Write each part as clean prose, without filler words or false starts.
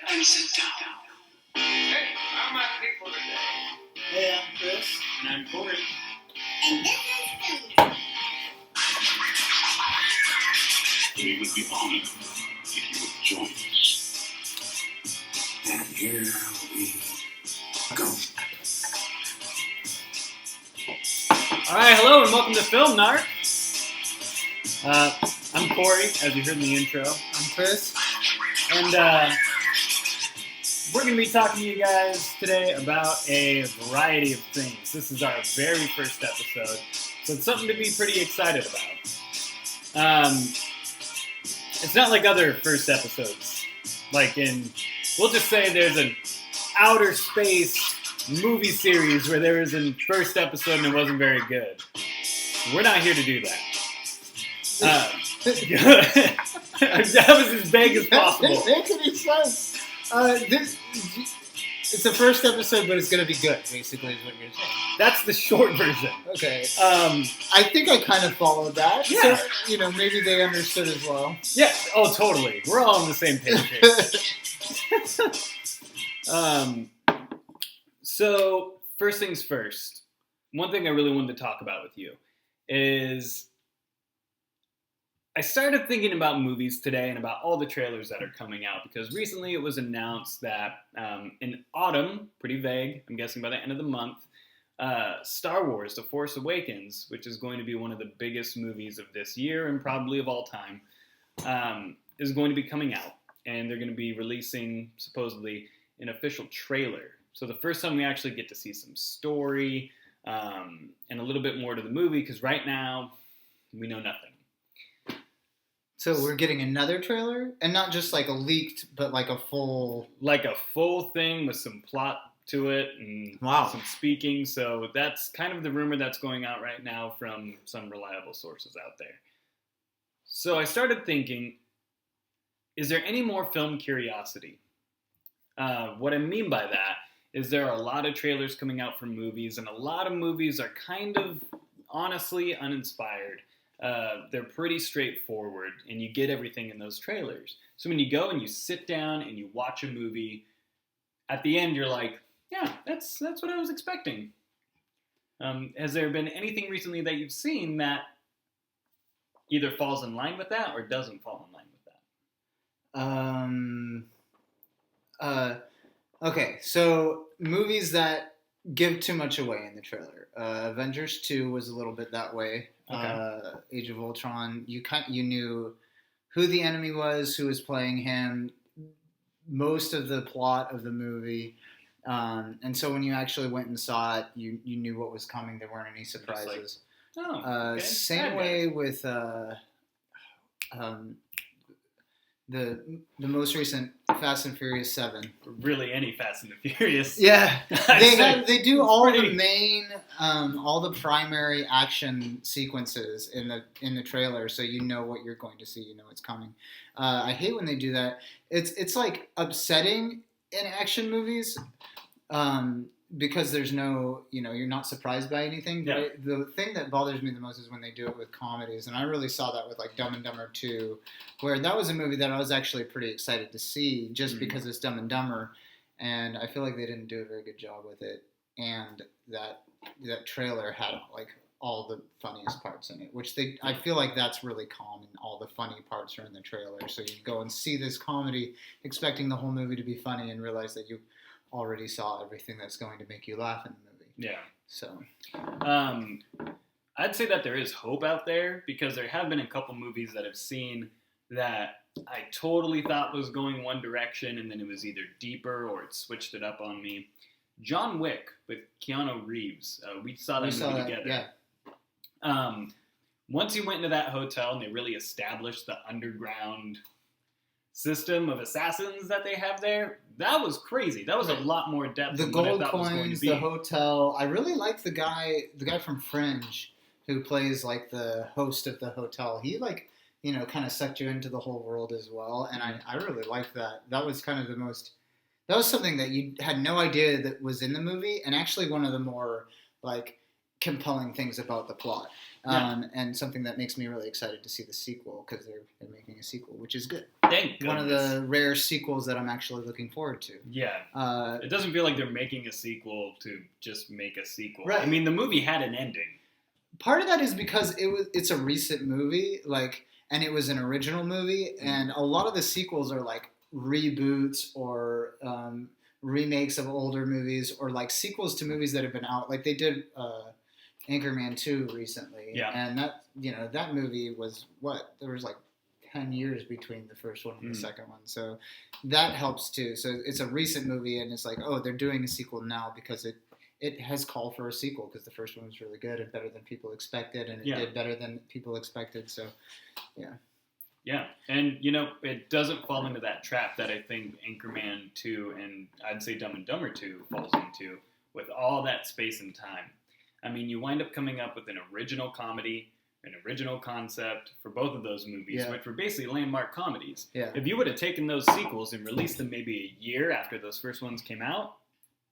and sit down. Hey, I'm my people today. Hey, I'm Chris. And I'm Corey. And this is Philly. We would be honored if you would join us. And here we go. All right, hello and welcome to Film Narc. I'm Corey, as you heard in the intro. I'm Chris. And we're going to be talking to you guys today about a variety of things. This is our very first episode, so it's something to be pretty excited about. It's not like other first episodes. We'll just say there's an outer space movie series where there was a first episode and it wasn't very good. We're not here to do that. That was as vague as possible. It makes any sense. It's the first episode, but it's going to be good, basically, is what you're saying. That's the short version. Okay. I think I kind of followed that. Yeah. So, maybe they understood as well. Yeah, oh, totally. We're all on the same page here. So, first things first. One thing I really wanted to talk about with you is I started thinking about movies today and about all the trailers that are coming out because recently it was announced that in autumn, pretty vague, I'm guessing by the end of the month, Star Wars: The Force Awakens, which is going to be one of the biggest movies of this year and probably of all time, is going to be coming out. And they're going to be releasing, supposedly, an official trailer. So the first time we actually get to see some story and a little bit more to the movie, because right now we know nothing. So we're getting another trailer? And not just like a leaked, but like a full... Like a full thing with some plot to it and some speaking. So that's kind of the rumor that's going out right now from some reliable sources out there. So I started thinking, is there any more film curiosity? What I mean by that is there are a lot of trailers coming out from movies, and a lot of movies are kind of, honestly, uninspired. They're pretty straightforward, and you get everything in those trailers. So when you go and you sit down and you watch a movie, at the end you're like, yeah, that's what I was expecting. Has there been anything recently that you've seen that either falls in line with that or doesn't fall in line with that? Okay, so movies that give too much away in the trailer. Avengers 2 was a little bit that way. Okay. Age of Ultron, you knew who the enemy was, who was playing him, most of the plot of the movie, and so when you actually went and saw it, you knew what was coming. There weren't any surprises. Okay. Same way with the most recent Fast and Furious 7. Really, any Fast and the Furious. Yeah, they do all pretty... the main, all the primary action sequences in the trailer, so you know what you're going to see. You know it's coming. I hate when they do that. It's like upsetting in action movies, because there's no, you're not surprised by anything. Yeah. But the thing that bothers me the most is when they do it with comedies, and I really saw that with like Dumb and Dumber 2, where that was a movie that I was actually pretty excited to see just because it's Dumb and Dumber, and I feel like they didn't do a very good job with it, and that trailer had like all the funniest parts in it, which I feel like that's really common. All the funny parts are in the trailer, so you go and see this comedy expecting the whole movie to be funny and realize that you already saw everything that's going to make you laugh in the movie. Yeah. So, I'd say that there is hope out there because there have been a couple movies that I've seen that I totally thought was going one direction and then it was either deeper or it switched it up on me. John Wick with Keanu Reeves. We saw that movie together. Yeah. Once you went into that hotel and they really established the underground system of assassins that they have there, that was crazy. That was a lot more depth. The than what I gold thought was going to coins, be. the hotel. I really like the guy from Fringe who plays like the host of the hotel. He kind of sucked you into the whole world as well, and I really liked that. That was kind of that was something that you had no idea that was in the movie, and actually one of the more like compelling things about the plot. And something that makes me really excited to see the sequel, because they're making a sequel, which is good. Thank goodness. One of the rare sequels that I'm actually looking forward to. Yeah. It doesn't feel like they're making a sequel to just make a sequel. Right. I mean, the movie had an ending. Part of that is because it's a recent movie, and it was an original movie, and a lot of the sequels are like reboots or remakes of older movies, or like sequels to movies that have been out. Like they did Anchorman 2 recently, and that movie was there was like 10 years between the first one and the second one, so that helps too. So it's a recent movie, and it's like, oh, they're doing a sequel now because it has called for a sequel, because the first one was really good and better than people expected, and it did better than people expected. So yeah, and it doesn't fall into that trap that I think Anchorman 2 and I'd say Dumb and Dumber 2 falls into, with all that space and time. I mean, you wind up coming up with an original comedy, an original concept for both of those movies, which were basically landmark comedies. Yeah. If you would have taken those sequels and released them maybe a year after those first ones came out,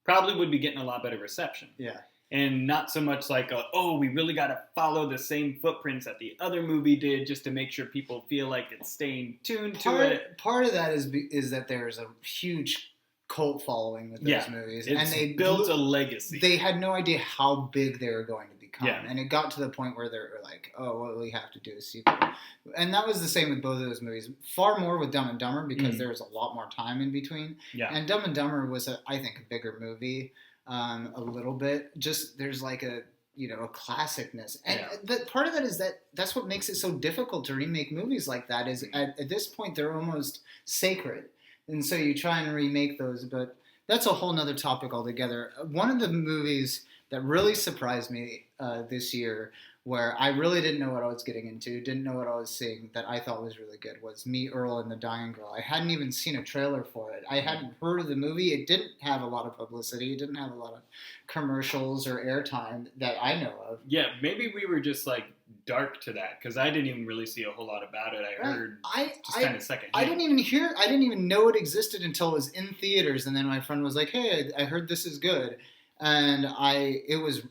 probably would be getting a lot better reception. Yeah. And not so much like, we really got to follow the same footprints that the other movie did just to make sure people feel like it's staying tuned to it. Part of that is that there's a huge cult following with those movies, and they built a legacy. They had no idea how big they were going to become, Yeah. and it got to the point where they were like, "Oh, well, we have to do a sequel." And that was the same with both of those movies. Far more with Dumb and Dumber, because there was a lot more time in between. Yeah. And Dumb and Dumber was, I think, a bigger movie, a little bit. Just there's like a classicness, and part of that is that's what makes it so difficult to remake movies like that. Is at this point they're almost sacred. And so you try and remake those, but that's a whole nother topic altogether. One of the movies that really surprised me this year, where I really didn't know what I was getting into, didn't know what I was seeing, that I thought was really good, was Me, Earl, and the Dying Girl. I hadn't even seen a trailer for it. I hadn't heard of the movie. It didn't have a lot of publicity. It didn't have a lot of commercials or airtime that I know of. Yeah, maybe we were just like dark to that, because I didn't even really see a whole lot about it. I heard just kind of secondhand. I didn't even know it existed until it was in theaters, and then my friend was like, "Hey, I heard this is good," and it was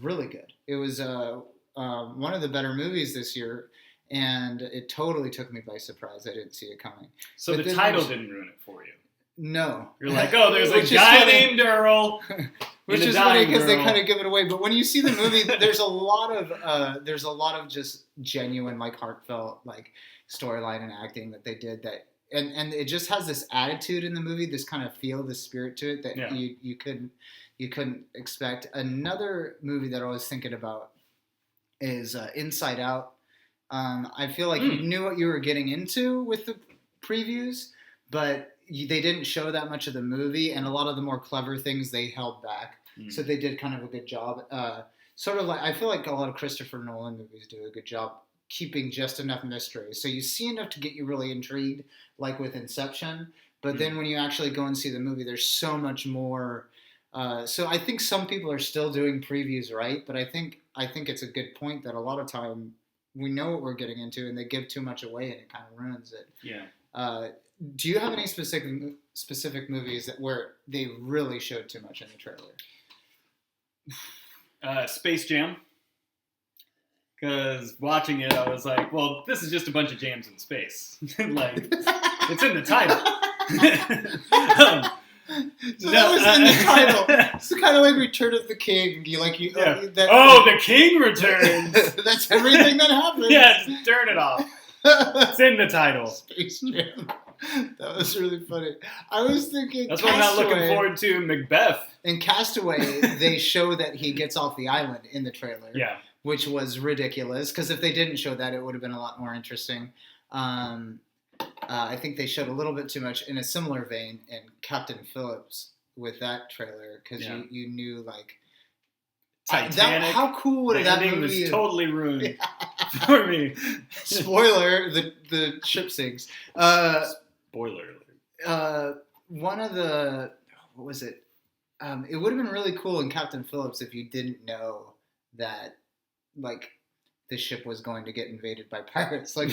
really good. It was one of the better movies this year, and it totally took me by surprise. I didn't see it coming. So the title didn't ruin it for you. No. You're like, oh, there's a guy named Earl. Which is funny because they kind of give it away. But when you see the movie, there's a lot of just genuine, like, heartfelt, like, storyline and acting that they did and it just has this attitude in the movie, this kind of feel, this spirit to it that you couldn't expect. Another movie that I was thinking about is Inside Out. I feel like you knew what you were getting into with the previews, but they didn't show that much of the movie, and a lot of the more clever things they held back. So they did kind of a good job. Sort of like, I feel like a lot of Christopher Nolan movies do a good job keeping just enough mystery. So you see enough to get you really intrigued, like with Inception. But then when you actually go and see the movie, there's so much more. So I think some people are still doing previews right, but I think it's a good point that a lot of time we know what we're getting into, and they give too much away, and it kind of ruins it. Yeah. Do you have any specific movies where they really showed too much in the trailer? Space Jam. Because watching it, I was like, well, this is just a bunch of jams in space. Like, it's in the title. So that was in the title. It's kind of like Return of the King. The King returns. That's everything that happens. Yeah, just turn it off. It's in the title. Space Jam. That was really funny. I was thinking that's what I'm not looking forward to. Macbeth. In Castaway, they show that he gets off the island in the trailer. Yeah. Which was ridiculous, because if they didn't show that, it would have been a lot more interesting. I think they showed a little bit too much in a similar vein in Captain Phillips with that trailer, because you knew, like, Titanic. How cool would that movie was totally ruined for me. Spoiler: the ship sinks. Spoiler alert. One of the what was it? It would have been really cool in Captain Phillips if you didn't know that, like, the ship was going to get invaded by pirates. Like,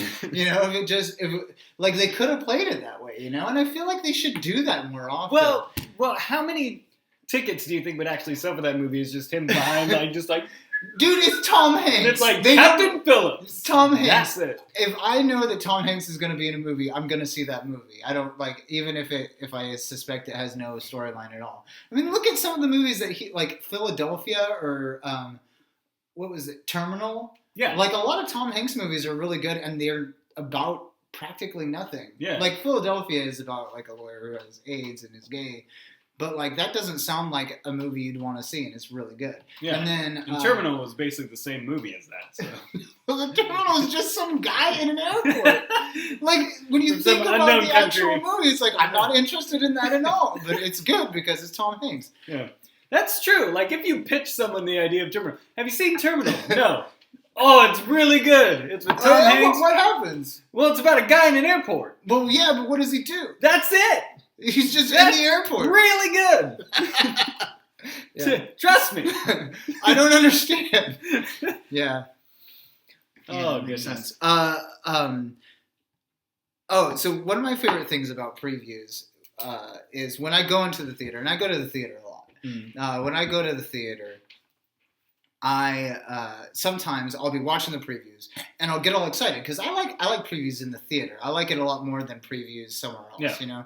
like they could have played it that way, and I feel like they should do that more often. Well, how many tickets do you think would actually sell for that movie? Is just him behind, like, just like, Dude, it's Tom Hanks. and it's like Captain Phillips. It's Tom Hanks. That's it. If I know that Tom Hanks is going to be in a movie, I'm going to see that movie. I don't like, even if I suspect it has no storyline at all. I mean, look at some of the movies that he, like Philadelphia or what was it, Terminal. Yeah. Like a lot of Tom Hanks movies are really good, and they're about practically nothing. Yeah. Like Philadelphia is about like a lawyer who has AIDS and is gay. But, like, that doesn't sound like a movie you'd want to see, and it's really good. Yeah. And then... And Terminal was basically the same movie as that, so. Well, the Terminal is just some guy in an airport. Like, when you From think some about unknown the country. actual movie, it's like, I'm not interested in that at all. But it's good because it's Tom Hanks. Yeah. That's true. Like, if you pitch someone the idea of Terminal, have you seen Terminal? No. Oh, it's really good. It's with Tom Hanks. What happens? Well, it's about a guy in an airport. Well, yeah, but what does he do? That's it. He's just That's in the airport. Really good. Yeah. Trust me. I don't understand. Yeah. Oh, makes goodness. sense. So one of my favorite things about previews is when I go into the theater, and I go to the theater a lot. When I go to the theater, I sometimes I'll be watching the previews and I'll get all excited because I like previews in the theater. I like it a lot more than previews somewhere else, Yeah. you know.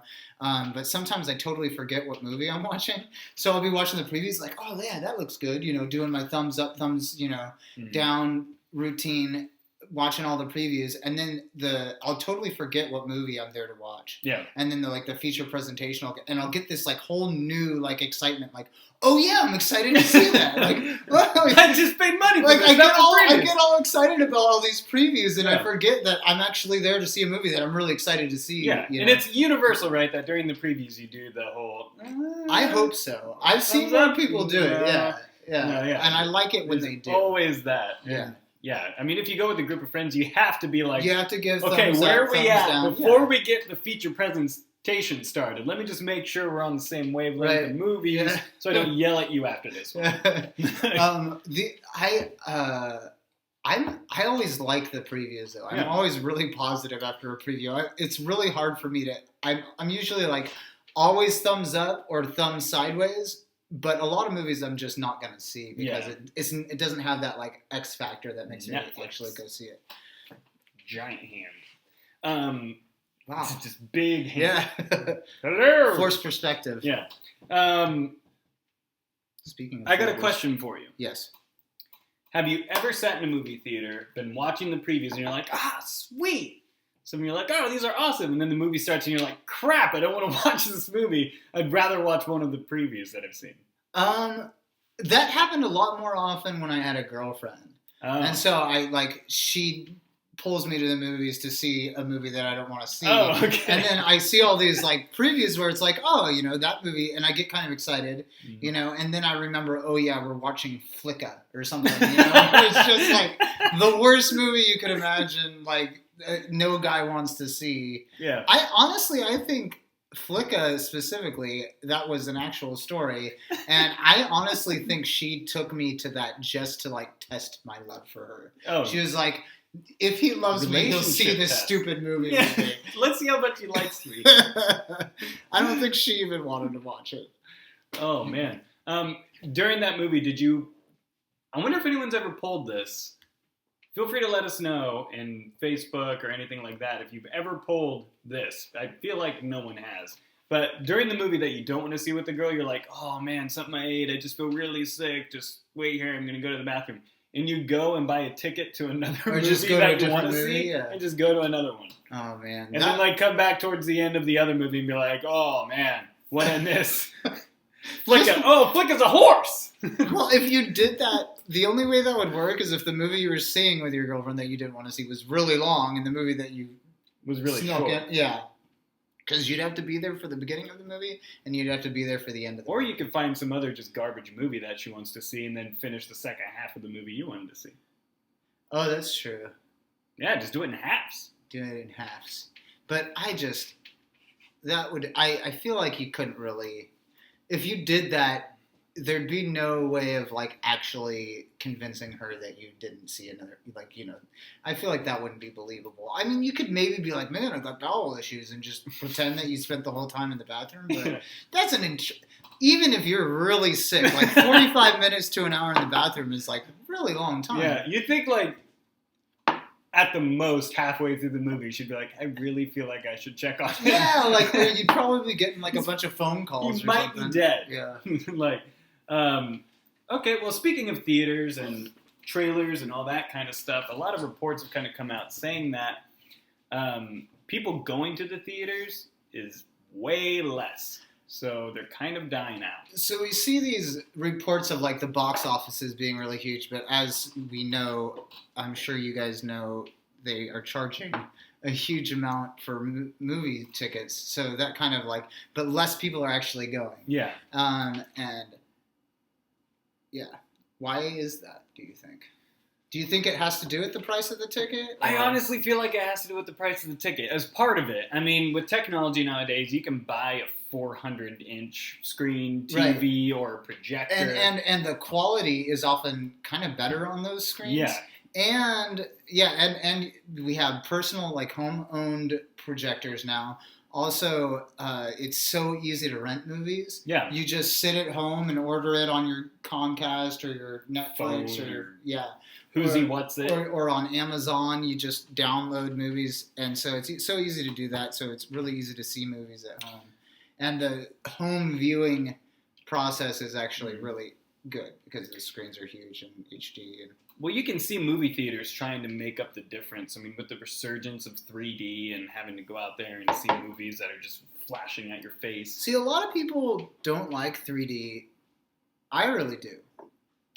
But sometimes I totally forget what movie I'm watching, so I'll be watching the previews like, oh yeah, that looks good, you know, doing my thumbs up, thumbs, you know, down routine, watching all the previews, and then I'll totally forget what movie I'm there to watch. Yeah. And then the feature presentation, I'll get this like whole new like excitement, like, oh yeah, I'm excited to see that. Like, I just paid money for like this. I That get all excited about all these previews, and Yeah. I forget that I'm actually there to see a movie that I'm really excited to see. Yeah, you and know? it's universal, right? That during the previews you do the whole. I hope so. I've seen Thumbs more up? people do it. Yeah. Yeah. No, yeah. And I like it when There's they do. always that. Yeah. And, yeah. I mean, if you go with a group of friends, you have to be like, You have to give okay, thumbs where up, are we thumbs at down. before Yeah. we get the feature presentation started? Let me just make sure we're on the same wavelength Right. of movies, Yeah. so I don't yell at you after this one. I always like the previews though. I'm Yeah. always really positive after a preview. It's really hard for me to. I'm usually like always thumbs up or thumbs sideways. But a lot of movies I'm just not gonna see because it doesn't have that like X factor that makes me Netflix. actually go see it. Giant hand. Wow. It's just big hand. Yeah. Hello. Forced perspective. Yeah. Speaking of I got a forwards- question for you. Yes. Have you ever sat in a movie theater, been watching the previews, and you're like, sweet. So you're like, oh, these are awesome. And then the movie starts, and you're like, crap, I don't want to watch this movie. I'd rather watch one of the previews that I've seen. That happened a lot more often when I had a girlfriend. And so she pulls me to the movies to see a movie that I don't want to see. Oh, okay. And then I see all these like previews where it's like, oh, you know, that movie, and I get kind of excited, you know, and then I remember, oh yeah, we're watching Flicka or something, you know. It's just like the worst movie you could imagine, like no guy wants to see. Yeah. I think Flicka specifically, that was an actual story, and I honestly think she took me to that just to like test my love for her. Oh. She was like, if he loves me, he'll see Relationship this test. stupid movie Yeah. with me. Let's see how much he likes me. I don't think she even wanted to watch it. Oh, man. During that movie, I wonder if anyone's ever pulled this. Feel free to let us know in Facebook or anything like that if you've ever pulled this. I feel like no one has. But during the movie that you don't want to see with the girl, you're like, oh man, something I ate. I just feel really sick. Just wait here. I'm going to go to the bathroom. And you go and buy a ticket to another Or movie just go to a that you want different to movie, see yeah. and just go to another one. Oh man. And then like come back towards the end of the other movie and be like, oh man, what I miss. Flicka's a horse. Well, if you did that, the only way that would work is if the movie you were seeing with your girlfriend that you didn't want to see was really long, and the movie that you Was really snuck short. in, yeah. Because you'd have to be there for the beginning of the movie, and you'd have to be there for the end of the Or movie. you could find some other just garbage movie that she wants to see and then finish the second half of the movie you wanted to see. Oh, that's true. Yeah, just do it in halves. Do it in halves. But I feel like you couldn't really, if you did that, there'd be no way of like actually convincing her that you didn't see another, like, you know, I feel like that wouldn't be believable. I mean, you could maybe be like, man, I got bowel issues, and just pretend that you spent the whole time in the bathroom, but that's even if you're really sick, like 45 minutes to an hour in the bathroom is like a really long time. Yeah, you think like at the most halfway through the movie, she'd be like, I really feel like I should check on him. Yeah, like you'd probably be getting like a bunch of phone calls. He might be dead. Yeah. Like, okay, well, speaking of theaters and trailers and all that kind of stuff, a lot of reports have kind of come out saying that people going to the theaters is way less. So they're kind of dying out. So we see these reports of like the box offices being really huge, but as we know, I'm sure you guys know, they are charging a huge amount for movie tickets. So that kind of like, but less people are actually going. Yeah. And yeah, why is that, do you think? Do you think it has to do with the price of the ticket? Or? I honestly feel like it has to do with the price of the ticket as part of it. I mean, with technology nowadays, you can buy a 400-inch screen TV or projector. And the quality is often kind of better on those screens. Yeah. And we have personal, like, home-owned projectors now. Also, it's so easy to rent movies. Yeah. You just sit at home and order it on your Comcast or your Netflix What's it? Or on Amazon. You just download movies. And so it's so easy to do that. So it's really easy to see movies at home. And the home viewing process is actually really good because the screens are huge and HD. Well, you can see movie theaters trying to make up the difference. I mean, with the resurgence of 3D and having to go out there and see movies that are just flashing at your face. See, a lot of people don't like 3D. I really do.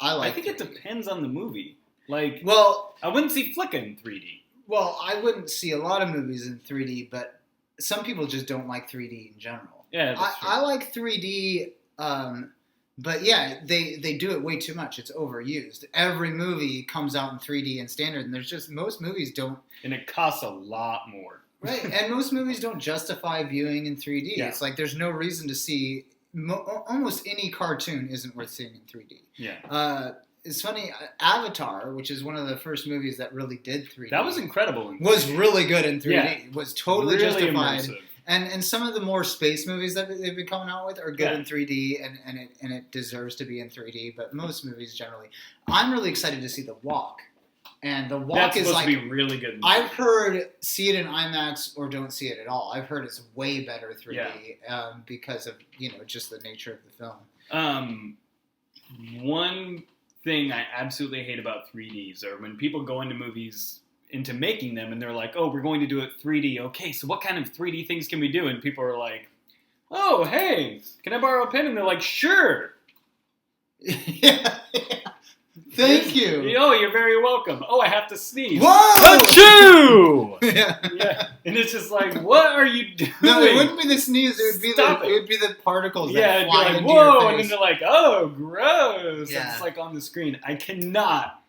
I think 3D. It depends on the movie. Like, well, I wouldn't see Flicka in 3D. Well, I wouldn't see a lot of movies in 3D, but some people just don't like 3D in general. Yeah, that's true. I like 3D, but yeah, they do it way too much. It's overused. Every movie comes out in 3D and standard, and there's just most movies don't. And it costs a lot more. Right, and most movies don't justify viewing in 3D. Yeah. It's like there's no reason to see. Almost any cartoon isn't worth seeing in 3D. Yeah. It's funny, Avatar, which is one of the first movies that really did 3D. That was incredible. Was really good in 3D. Yeah. Was totally really justified. Immersive. And some of the more space movies that they've been coming out with are good in 3D, and it deserves to be in 3D. But most movies generally, I'm really excited to see The Walk, and The Walk is like to be really good. I've heard see it in IMAX or don't see it at all. I've heard it's way better 3D because of just the nature of the film. One thing I absolutely hate about 3Ds are when people go into movies into making them and they're like, oh, we're going to do it 3D. Okay, so what kind of 3D things can we do? And people are like, oh, hey, can I borrow a pen? And they're like, sure. Yeah. Thank you. Oh, you're very welcome. Oh, I have to sneeze. Whoa! Achoo! Yeah. And it's just like, what are you doing? No, it wouldn't be the sneeze. It would be the particles that fly it'd be like, into whoa, your face. and then they're like, oh, gross. Yeah. It's like on the screen. I cannot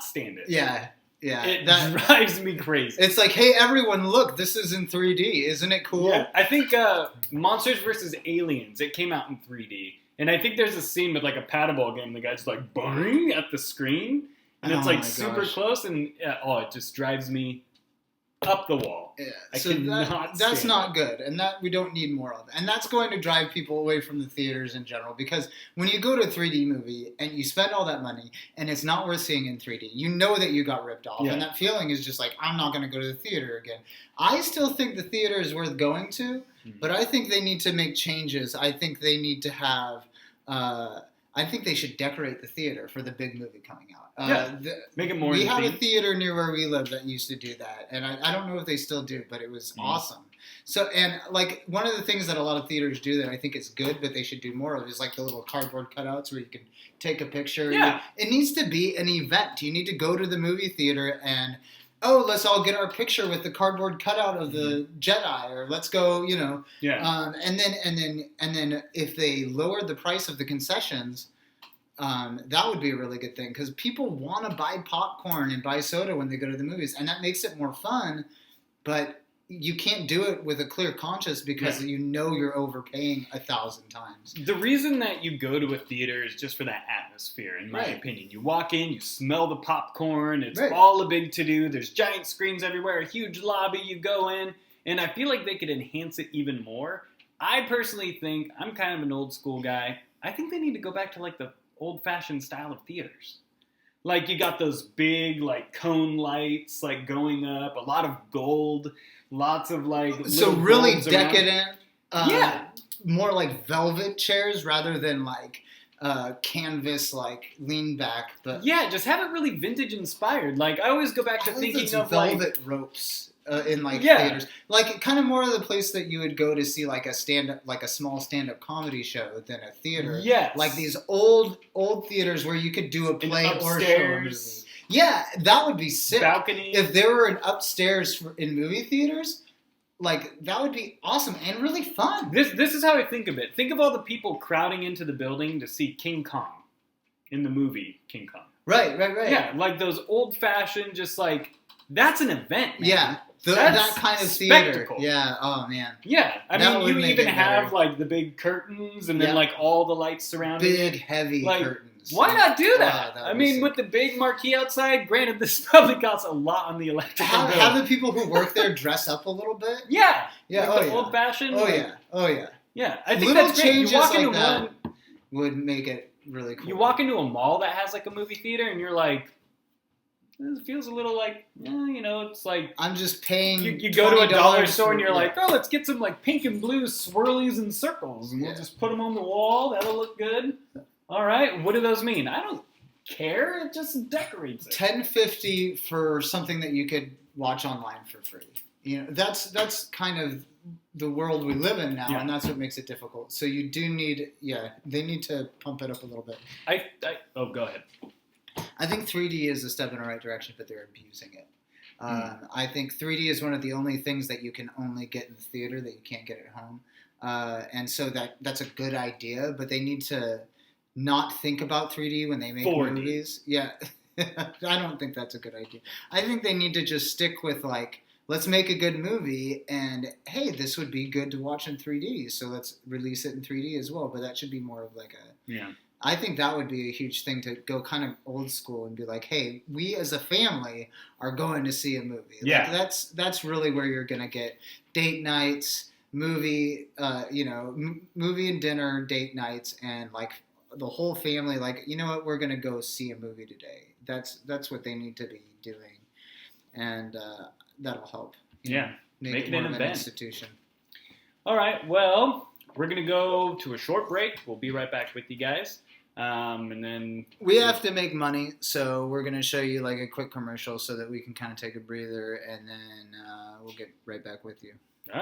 stand it. Yeah. It drives me crazy. It's like, hey, everyone, look, this is in 3D. Isn't it cool? Yeah, I think Monsters vs. Aliens, it came out in 3D. And I think there's a scene with like a paddleball game. The guy's like boing at the screen. And it's like super close. And it just drives me up the wall. Yeah, That's not good. And that we don't need more of. And that's going to drive people away from the theaters in general. Because when you go to a 3D movie and you spend all that money and it's not worth seeing in 3D, you know that you got ripped off. Yeah. And that feeling is just like, I'm not going to go to the theater again. I still think the theater is worth going to, but I think they need to make changes. I think they need to have... I think they should decorate the theater for the big movie coming out. Make it more. We have a theater near where we live that used to do that, and I don't know if they still do, but it was awesome. So, and like one of the things that a lot of theaters do that I think is good, but they should do more of, is like the little cardboard cutouts where you can take a picture. Yeah. It needs to be an event. You need to go to the movie theater and, oh, let's all get our picture with the cardboard cutout of the Jedi, or let's go, Yeah. And then if they lowered the price of the concessions, that would be a really good thing, because people want to buy popcorn and buy soda when they go to the movies, and that makes it more fun. But you can't do it with a clear conscience because you're overpaying 1,000 times. The reason that you go to a theater is just for that atmosphere, in my opinion. You walk in, you smell the popcorn, it's all a big to-do, there's giant screens everywhere, a huge lobby, you go in, and I feel like they could enhance it even more I personally think, I'm kind of an old school guy, I think they need to go back to like the old-fashioned style of theaters. Like you got those big like cone lights like going up, a lot of gold, lots of like so little really bulbs around. decadent. Yeah. More like velvet chairs rather than like canvas like lean back. But Yeah, just have it really vintage inspired. Like I always go back to thinking of velvet like ropes. In like Yeah. theaters, like kind of more of the place that you would go to see like a small stand-up comedy show than a theater. Yes. Like these old theaters where you could do a play or show a movie. upstairs. Yeah, that would be sick. balcony. If there were an upstairs in movie theaters, like that would be awesome and really fun. This is how I think of it. Think of all the people crowding into the building to see King Kong in the movie King Kong. Right. Yeah, like those old fashioned, just like that's an event. Man. Yeah. That's That kind of theater. spectacle. Yeah. Oh man. Yeah, I That mean, would you make even it have better. like the big curtains and then Yeah. like all the lights surrounding Big, it. heavy Like, curtains. Why not do that? that I would be mean, sick. with the big marquee outside, granted, this probably costs a lot on the electrical bill. Have the people who work there dress up a little bit. Yeah, Yeah. like Oh the yeah. old fashioned. Oh yeah. Oh yeah. Yeah, I think Little that's great. changes You walk like into that. one. Would make it really cool. You walk into a mall that has like a movie theater, and you're like, this feels a little like, it's like I'm just paying. you go to a dollar $20 store and you're for- like, oh, let's get some like pink and blue swirlies and circles, and we'll Yeah. just put them on the wall. That'll look good. All right, what do those mean? I don't care. It just decorates it. $10.50 for something that you could watch online for free. That's kind of the world we live in now, Yeah. and that's what makes it difficult. So you do need, they need to pump it up a little bit. Go ahead. I think 3D is a step in the right direction, but they're abusing it. I think 3D is one of the only things that you can only get in the theater that you can't get at home, and so that's a good idea. But they need to not think about 3D when they make 4D. movies. Yeah, I don't think that's a good idea. I think they need to just stick with like, let's make a good movie, and hey, this would be good to watch in 3D, so let's release it in 3D as well. But that should be more of like a Yeah. I think that would be a huge thing to go kind of old school and be like, hey, we as a family are going to see a movie. Yeah. Like that's really where you're going to get date nights, movie and dinner date nights, and like the whole family, like, you know what, we're going to go see a movie today. That's what they need to be doing. And that'll help. Make it more an of an event. institution. All right, well, we're going to go to a short break. We'll be right back with you guys. And then We have to make money, so we're going to show you like a quick commercial so that we can kind of take a breather, and then we'll get right back with you.